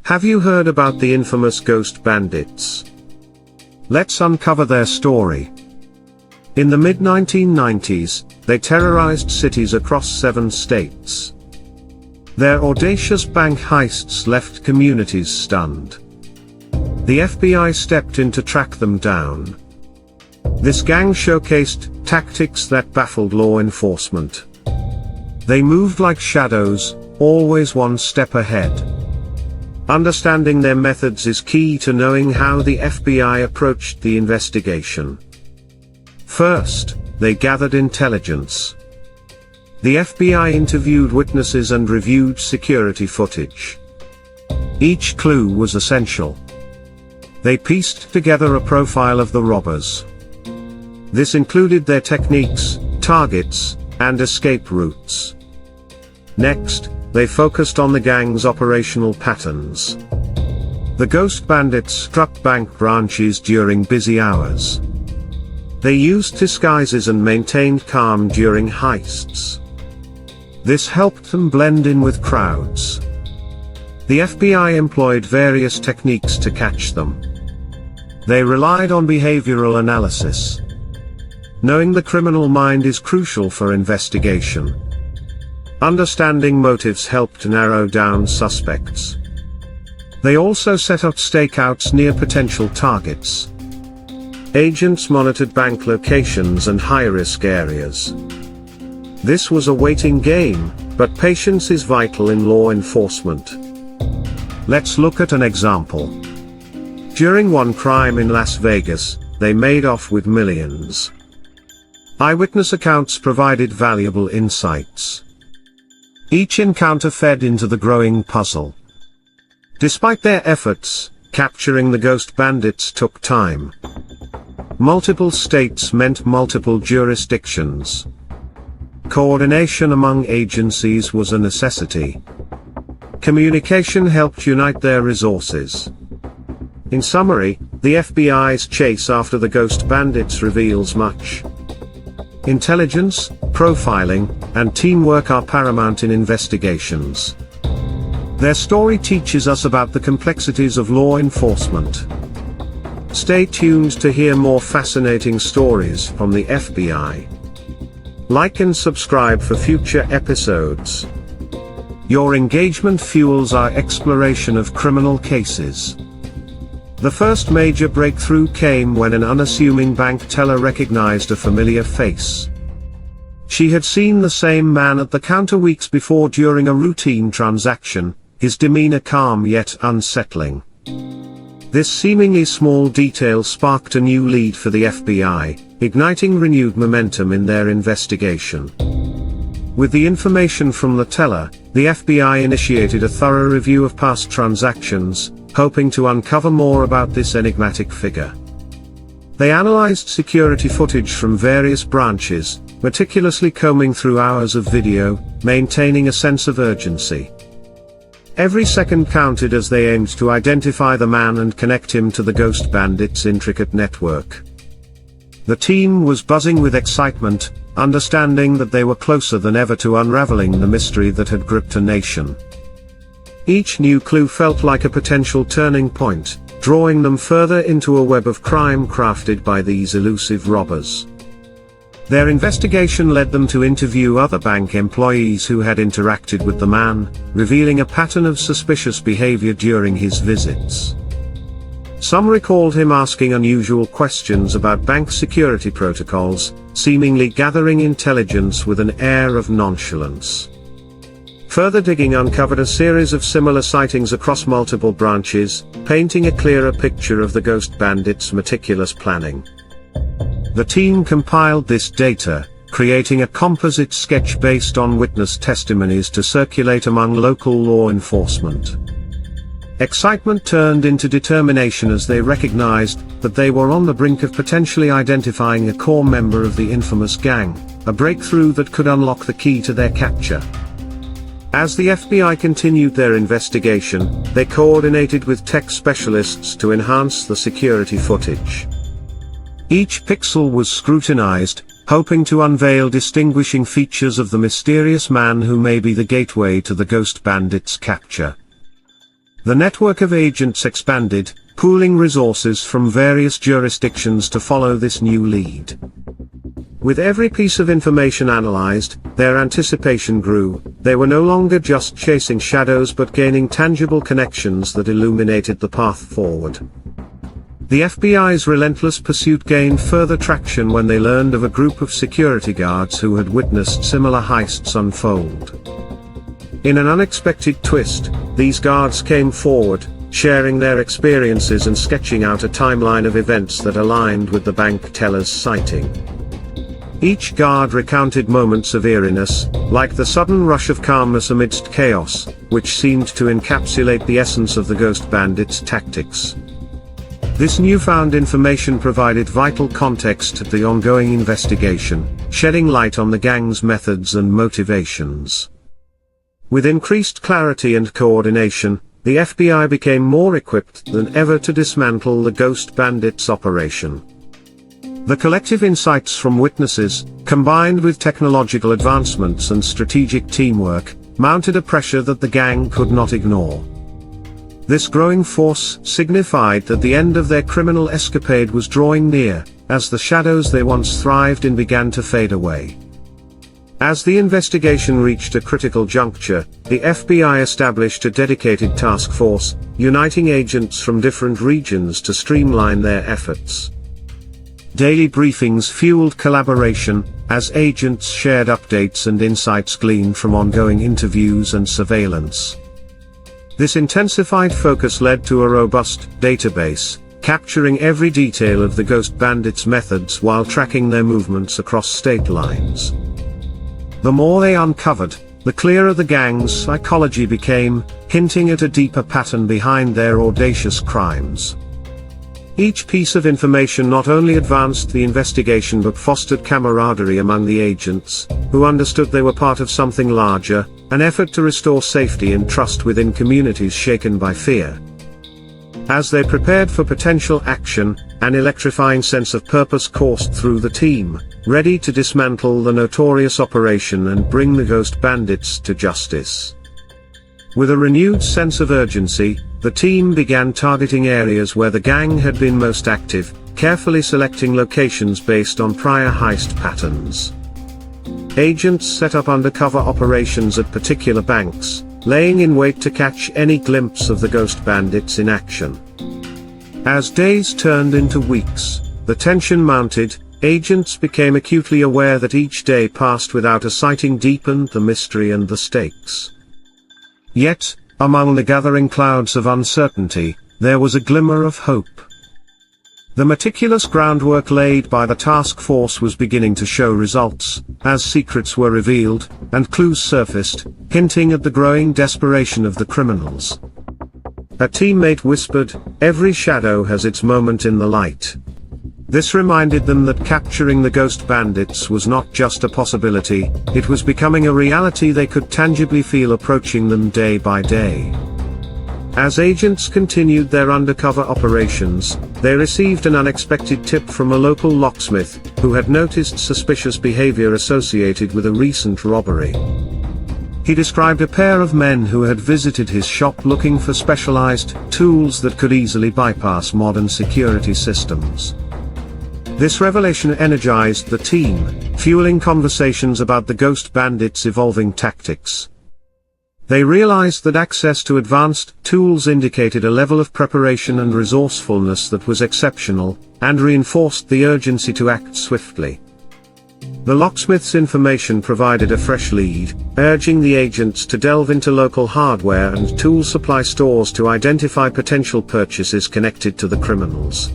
Have you heard about the infamous Ghost Bandits? Let's uncover their story. In the mid-1990s, they terrorized cities across 7 states. Their audacious bank heists left communities stunned. The FBI stepped in to track them down. This gang showcased tactics that baffled law enforcement. They moved like shadows, always one step ahead. Understanding their methods is key to knowing how the FBI approached the investigation. First, they gathered intelligence. The FBI interviewed witnesses and reviewed security footage. Each clue was essential. They pieced together a profile of the robbers. This included their techniques, targets, and escape routes. Next, they focused on the gang's operational patterns. The Ghost Bandits struck bank branches during busy hours. They used disguises and maintained calm during heists. This helped them blend in with crowds. The FBI employed various techniques to catch them. They relied on behavioral analysis. Knowing the criminal mind is crucial for investigation. Understanding motives helped narrow down suspects. They also set up stakeouts near potential targets. Agents monitored bank locations and high-risk areas. This was a waiting game, but patience is vital in law enforcement. Let's look at an example. During one crime in Las Vegas, they made off with millions. Eyewitness accounts provided valuable insights. Each encounter fed into the growing puzzle. Despite their efforts, capturing the Ghost Bandits took time. Multiple states meant multiple jurisdictions. Coordination among agencies was a necessity. Communication helped unite their resources. In summary, the FBI's chase after the Ghost Bandits reveals much. Intelligence, profiling, and teamwork are paramount in investigations. Their story teaches us about the complexities of law enforcement. Stay tuned to hear more fascinating stories from the FBI. Like and subscribe for future episodes. Your engagement fuels our exploration of criminal cases. The first major breakthrough came when an unassuming bank teller recognized a familiar face. She had seen the same man at the counter weeks before during a routine transaction, his demeanor calm yet unsettling. This seemingly small detail sparked a new lead for the FBI, igniting renewed momentum in their investigation. With the information from the teller, the FBI initiated a thorough review of past transactions, hoping to uncover more about this enigmatic figure. They analyzed security footage from various branches, meticulously combing through hours of video, maintaining a sense of urgency. Every second counted as they aimed to identify the man and connect him to the Ghost Bandits' intricate network. The team was buzzing with excitement, understanding that they were closer than ever to unraveling the mystery that had gripped a nation. Each new clue felt like a potential turning point, drawing them further into a web of crime crafted by these elusive robbers. Their investigation led them to interview other bank employees who had interacted with the man, revealing a pattern of suspicious behavior during his visits. Some recalled him asking unusual questions about bank security protocols, seemingly gathering intelligence with an air of nonchalance. Further digging uncovered a series of similar sightings across multiple branches, painting a clearer picture of the Ghost Bandits' meticulous planning. The team compiled this data, creating a composite sketch based on witness testimonies to circulate among local law enforcement. Excitement turned into determination as they recognized that they were on the brink of potentially identifying a core member of the infamous gang, a breakthrough that could unlock the key to their capture. As the FBI continued their investigation, they coordinated with tech specialists to enhance the security footage. Each pixel was scrutinized, hoping to unveil distinguishing features of the mysterious man who may be the gateway to the Ghost Bandits' capture. The network of agents expanded, pooling resources from various jurisdictions to follow this new lead. With every piece of information analyzed, their anticipation grew. They were no longer just chasing shadows but gaining tangible connections that illuminated the path forward. The FBI's relentless pursuit gained further traction when they learned of a group of security guards who had witnessed similar heists unfold. In an unexpected twist, these guards came forward, sharing their experiences and sketching out a timeline of events that aligned with the bank teller's sighting. Each guard recounted moments of eeriness, like the sudden rush of calmness amidst chaos, which seemed to encapsulate the essence of the Ghost Bandits' tactics. This newfound information provided vital context to the ongoing investigation, shedding light on the gang's methods and motivations. With increased clarity and coordination, the FBI became more equipped than ever to dismantle the Ghost Bandits' operation. The collective insights from witnesses, combined with technological advancements and strategic teamwork, mounted a pressure that the gang could not ignore. This growing force signified that the end of their criminal escapade was drawing near, as the shadows they once thrived in began to fade away. As the investigation reached a critical juncture, the FBI established a dedicated task force, uniting agents from different regions to streamline their efforts. Daily briefings fueled collaboration, as agents shared updates and insights gleaned from ongoing interviews and surveillance. This intensified focus led to a robust database, capturing every detail of the Ghost Bandits' methods while tracking their movements across state lines. The more they uncovered, the clearer the gang's psychology became, hinting at a deeper pattern behind their audacious crimes. Each piece of information not only advanced the investigation but fostered camaraderie among the agents, who understood they were part of something larger, an effort to restore safety and trust within communities shaken by fear. As they prepared for potential action, an electrifying sense of purpose coursed through the team, ready to dismantle the notorious operation and bring the Ghost Bandits to justice. With a renewed sense of urgency, the team began targeting areas where the gang had been most active, carefully selecting locations based on prior heist patterns. Agents set up undercover operations at particular banks, laying in wait to catch any glimpse of the Ghost Bandits in action. As days turned into weeks, the tension mounted. Agents became acutely aware that each day passed without a sighting deepened the mystery and the stakes. Yet, among the gathering clouds of uncertainty, there was a glimmer of hope. The meticulous groundwork laid by the task force was beginning to show results, as secrets were revealed, and clues surfaced, hinting at the growing desperation of the criminals. A teammate whispered, "Every shadow has its moment in the light." This reminded them that capturing the Ghost Bandits was not just a possibility, it was becoming a reality they could tangibly feel approaching them day by day. As agents continued their undercover operations, they received an unexpected tip from a local locksmith, who had noticed suspicious behavior associated with a recent robbery. He described a pair of men who had visited his shop looking for specialized tools that could easily bypass modern security systems. This revelation energized the team, fueling conversations about the Ghost Bandits' evolving tactics. They realized that access to advanced tools indicated a level of preparation and resourcefulness that was exceptional, and reinforced the urgency to act swiftly. The locksmith's information provided a fresh lead, urging the agents to delve into local hardware and tool supply stores to identify potential purchases connected to the criminals.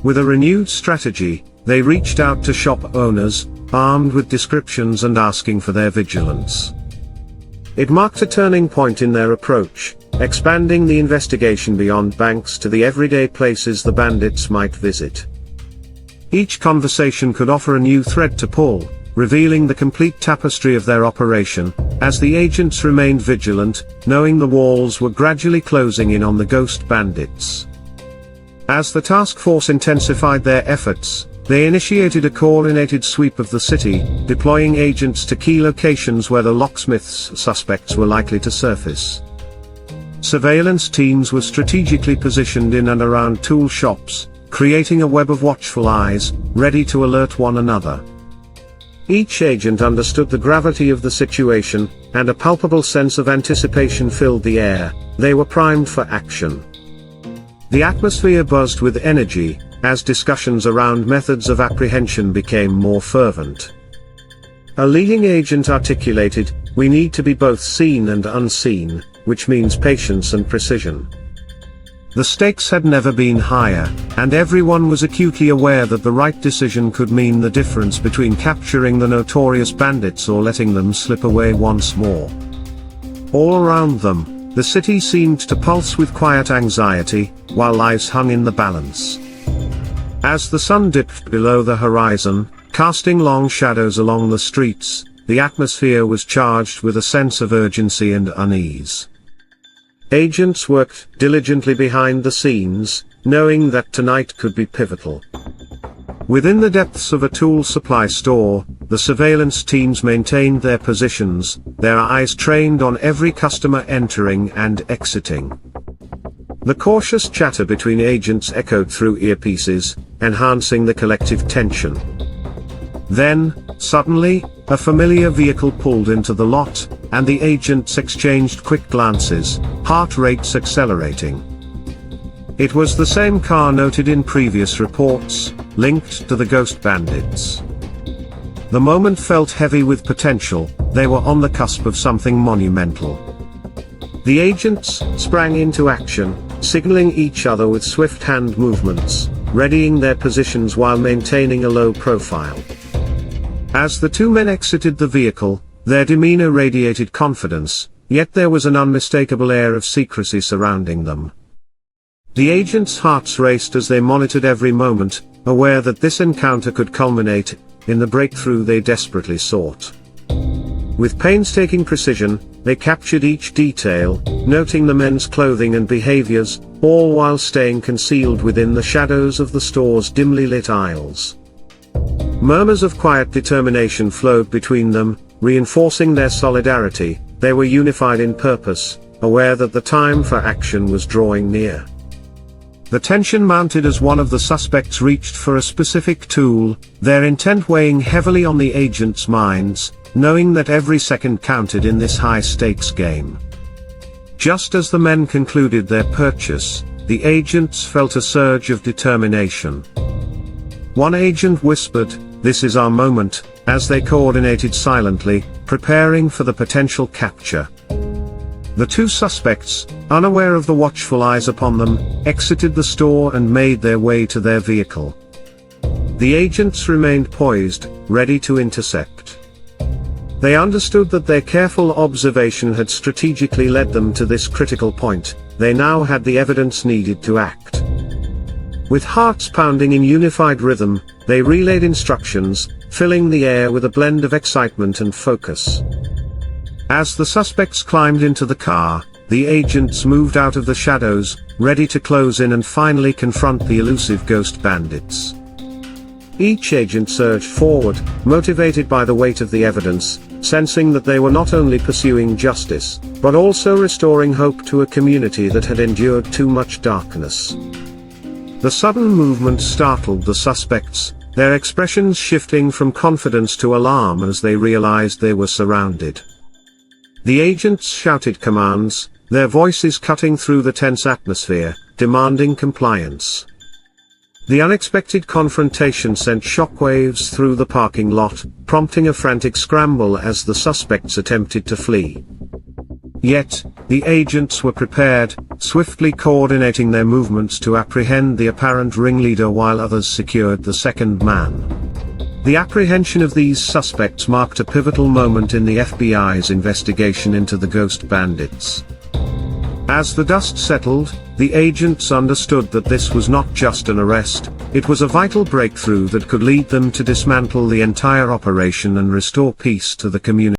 With a renewed strategy, they reached out to shop owners, armed with descriptions and asking for their vigilance. It marked a turning point in their approach, expanding the investigation beyond banks to the everyday places the bandits might visit. Each conversation could offer a new thread to pull, revealing the complete tapestry of their operation, as the agents remained vigilant, knowing the walls were gradually closing in on the Ghost Bandits. As the task force intensified their efforts, they initiated a coordinated sweep of the city, deploying agents to key locations where the locksmith's suspects were likely to surface. surveillance teams were strategically positioned in and around tool shops, creating a web of watchful eyes, ready to alert one another. Each agent understood the gravity of the situation, and a palpable sense of anticipation filled the air. They were primed for action. The atmosphere buzzed with energy, as discussions around methods of apprehension became more fervent. A leading agent articulated, "We need to be both seen and unseen, which means patience and precision." The stakes had never been higher, and everyone was acutely aware that the right decision could mean the difference between capturing the notorious bandits or letting them slip away once more. All around them, the city seemed to pulse with quiet anxiety, while lives hung in the balance. As the sun dipped below the horizon, casting long shadows along the streets, the atmosphere was charged with a sense of urgency and unease. Agents worked diligently behind the scenes, knowing that tonight could be pivotal. Within the depths of a tool supply store, the surveillance teams maintained their positions, their eyes trained on every customer entering and exiting. The cautious chatter between agents echoed through earpieces, enhancing the collective tension. Then, suddenly, a familiar vehicle pulled into the lot, and the agents exchanged quick glances, heart rates accelerating. It was the same car noted in previous reports, linked to the Ghost Bandits. The moment felt heavy with potential. They were on the cusp of something monumental. The agents sprang into action, signaling each other with swift hand movements, readying their positions while maintaining a low profile. As the two men exited the vehicle, their demeanor radiated confidence, yet there was an unmistakable air of secrecy surrounding them. The agents' hearts raced as they monitored every moment, aware that this encounter could culminate in the breakthrough they desperately sought. With painstaking precision, they captured each detail, noting the men's clothing and behaviors, all while staying concealed within the shadows of the store's dimly lit aisles. Murmurs of quiet determination flowed between them, reinforcing their solidarity. They were unified in purpose, aware that the time for action was drawing near. The tension mounted as one of the suspects reached for a specific tool, their intent weighing heavily on the agents' minds, knowing that every second counted in this high-stakes game. Just as the men concluded their purchase, the agents felt a surge of determination. One agent whispered, "This is our moment," as they coordinated silently, preparing for the potential capture. The two suspects, unaware of the watchful eyes upon them, exited the store and made their way to their vehicle. The agents remained poised, ready to intercept. They understood that their careful observation had strategically led them to this critical point. They now had the evidence needed to act. With hearts pounding in unified rhythm, they relayed instructions, filling the air with a blend of excitement and focus. As the suspects climbed into the car, the agents moved out of the shadows, ready to close in and finally confront the elusive Ghost Bandits. Each agent surged forward, motivated by the weight of the evidence, sensing that they were not only pursuing justice, but also restoring hope to a community that had endured too much darkness. The sudden movement startled the suspects, their expressions shifting from confidence to alarm as they realized they were surrounded. The agents shouted commands, their voices cutting through the tense atmosphere, demanding compliance. The unexpected confrontation sent shockwaves through the parking lot, prompting a frantic scramble as the suspects attempted to flee. Yet, the agents were prepared, swiftly coordinating their movements to apprehend the apparent ringleader while others secured the second man. The apprehension of these suspects marked a pivotal moment in the FBI's investigation into the Ghost Bandits. As the dust settled, the agents understood that this was not just an arrest, it was a vital breakthrough that could lead them to dismantle the entire operation and restore peace to the community.